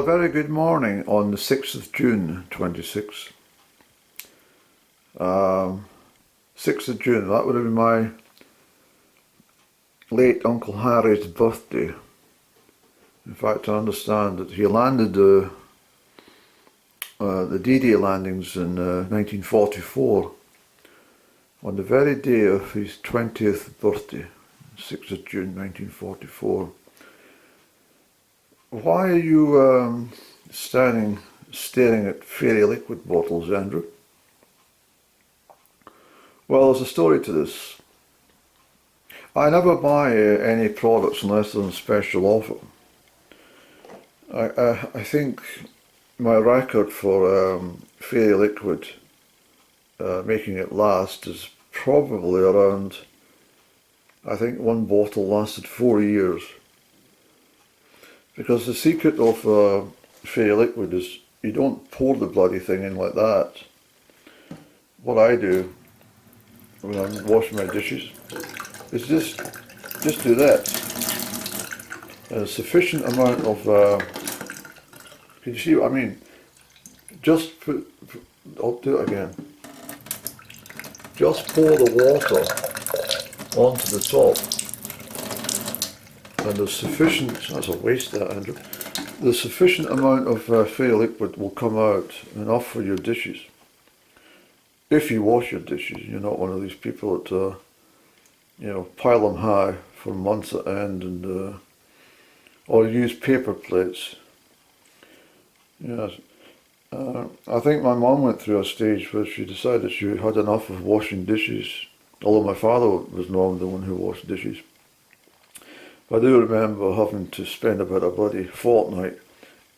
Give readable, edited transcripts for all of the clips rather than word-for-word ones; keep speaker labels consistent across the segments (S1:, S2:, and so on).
S1: a very good morning on the 6th of June 26. 6th of June, that would have been my late Uncle Harry's birthday. In fact, I understand that he landed the D-Day landings in 1944 on the very day of his 20th birthday, 6th of June 1944. Why are you staring at fairy liquid bottles, Andrew? Well, there's a story to this. I never buy any products unless they're on special offer. I think my record for fairy liquid, making it last, is probably around, I think one bottle lasted 4 years. Because the secret of fairy liquid is you don't pour the bloody thing in like that. What I do when I'm washing my dishes is just do that. A sufficient amount of, can you see what I mean? Just put, I'll do it again. Just pour the water onto the top. And there's sufficient, that's a waste that, Andrew. The sufficient amount of fairy liquid will come out, enough for your dishes. If you wash your dishes, you're not one of these people that, pile them high for months at end, and or use paper plates. Yes. I think my mum went through a stage where she decided she had enough of washing dishes, although my father was normally the one who washed dishes. I do remember having to spend about a bloody fortnight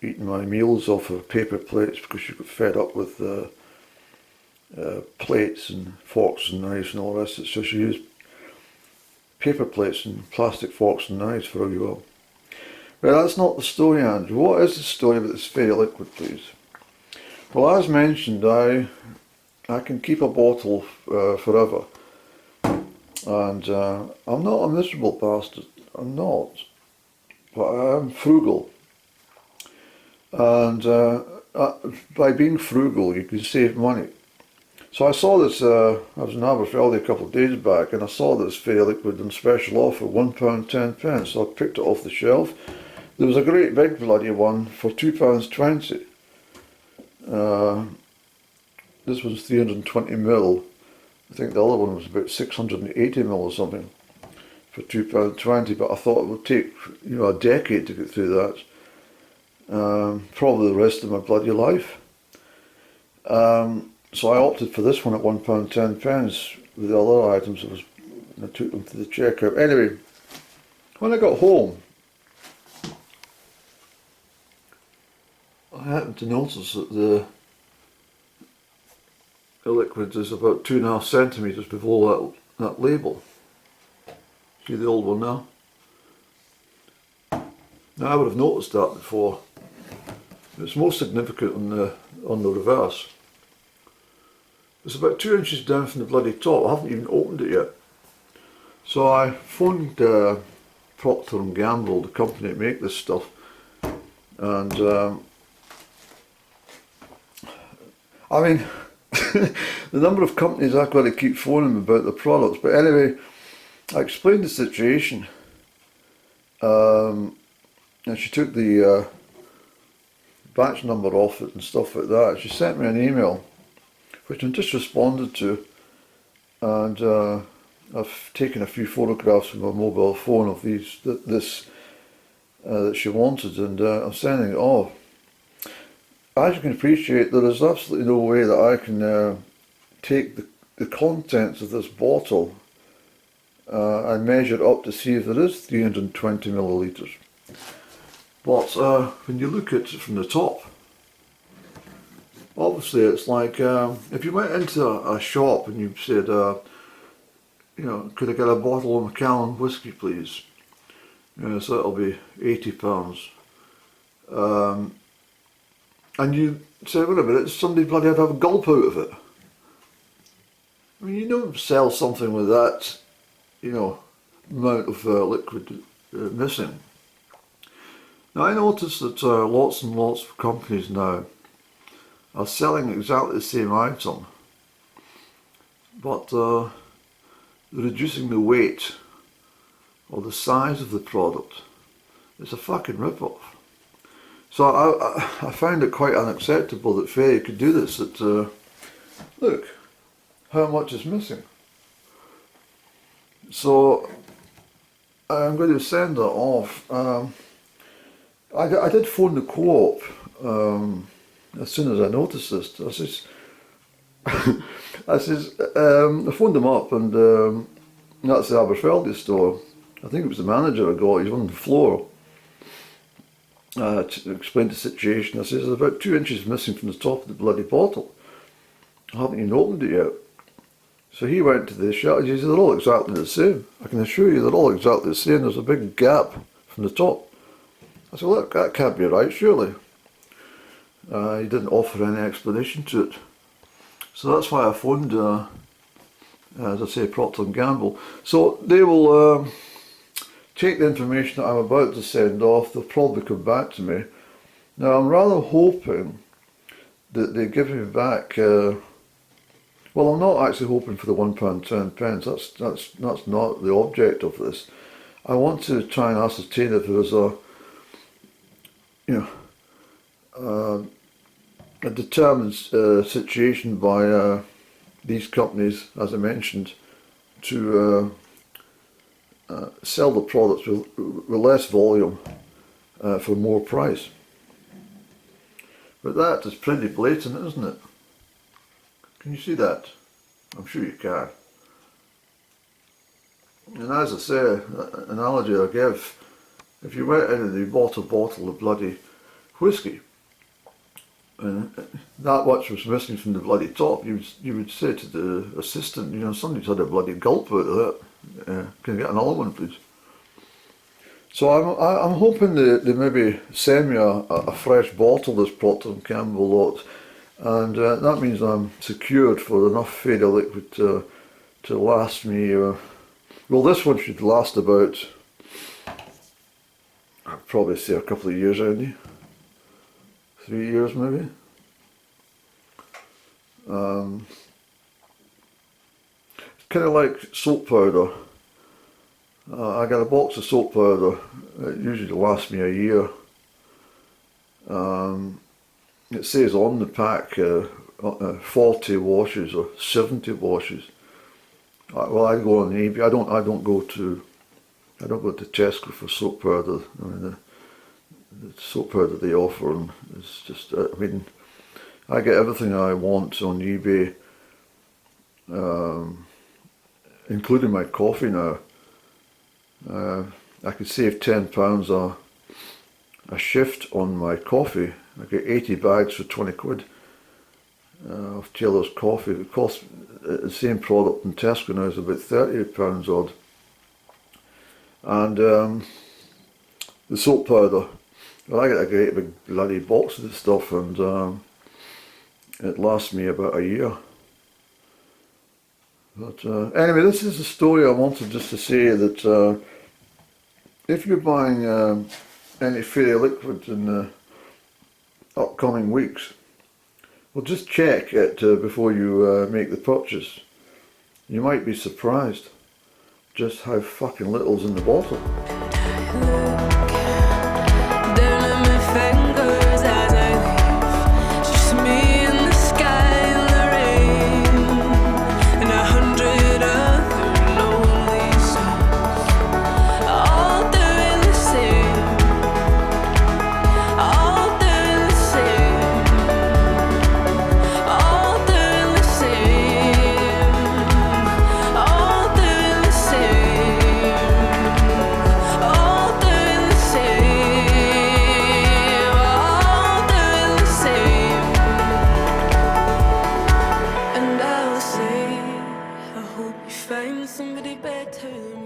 S1: eating my meals off of paper plates because she got fed up with plates and forks and knives and all the rest of it. So she used paper plates and plastic forks and knives for a wee while. Well, that's not the story, Andrew. What is the story about this fairy liquid, please? Well, as mentioned, I can keep a bottle forever. And I'm not a miserable bastard. I'm not, but I am frugal, and by being frugal you can save money. So I saw this, I was in Aberfeldy a couple of days back, and I saw this fairy liquid on special offer, £1.10, so I picked it off the shelf. There was a great big bloody one for £2.20. This was 320ml, I think the other one was about 680ml or something. For £2.20, but I thought it would take a decade to get through that, probably the rest of my bloody life. So I opted for this one at £1.10 with the other items. I took them to the checkout. Anyway, when I got home, I happened to notice that the liquid is about 2.5 centimetres below that label. See the old one now? Now I would have noticed that before. It's most significant on the reverse. It's about 2 inches down from the bloody top. I haven't even opened it yet. So I phoned Procter & Gamble, the company that make this stuff, and I mean the number of companies I've got to keep phoning about the products, but anyway, I explained the situation, and she took the batch number off it and stuff like that. She sent me an email, which I just responded to, and I've taken a few photographs with my mobile phone of this that she wanted, and I'm sending it off. As you can appreciate, there is absolutely no way that I can take the contents of this bottle and measure up to see if there is 320 millilitres. But when you look at it from the top, obviously it's like if you went into a shop and you said, could I get a bottle of Macallan whiskey, please? So that'll be £80. And you say, wait a minute, somebody bloody had to have a gulp out of it. I mean, you don't sell something with that amount of liquid missing. Now I noticed that lots and lots of companies now are selling exactly the same item, but they're reducing the weight or the size of the product. It's a fucking rip-off. So I find it quite unacceptable that Faye could do this. That look how much is missing. So I'm going to send that off. I did phone the co-op as soon as I noticed this. I phoned them up, and that's the Aberfeldy store. I think it was the manager I got. He's on the floor. To explain the situation. I says, there's about 2 inches missing from the top of the bloody bottle. I haven't even opened it yet. So he went to the shelf. He said, they're all exactly the same. I can assure you they're all exactly the same. There's a big gap from the top. I said, look, that can't be right, surely. He didn't offer any explanation to it. So that's why I phoned, as I say, Procter & Gamble. So they will take the information that I'm about to send off. They'll probably come back to me. Now I'm rather hoping that they give me back, well, I'm not actually hoping for the £1.10. That's not the object of this. I want to try and ascertain if there is a determined situation by these companies, as I mentioned, to sell the products with less volume for more price. But that is pretty blatant, isn't it? Can you see that? I'm sure you can. And as I say, the analogy I give, if you went in and you bought a bottle of bloody whiskey, and that much was missing from the bloody top, you would say to the assistant, you know, somebody's had a bloody gulp out of that. Can I get another one, please? So I'm hoping they maybe send me a fresh bottle of this Procter & Gamble lot, and that means I'm secured for enough Fairy liquid to last me. Well, this one should last about, I'd probably say a couple of years, Andy. 3 years maybe. It's kind of like soap powder. I got a box of soap powder. It usually lasts me a year. It says on the pack 40 washes or 70 washes. Well, I go on eBay. I don't go to Tesco for soap powder. I mean, the soap powder they offer, and it's just, I mean, I get everything I want on eBay, including my coffee now. I could save £10 a shift on my coffee. I get 80 bags for 20 quid of Taylor's coffee. It costs the same product in Tesco now is about £30 odd. And the soap powder, well, I get a great big bloody box of this stuff, and it lasts me about a year. But anyway, this is the story I wanted just to say that if you're buying any Fairy liquid in the upcoming weeks, well, just check it before you make the purchase. You might be surprised just how fucking little's in the bottle.
S2: Find somebody better than me.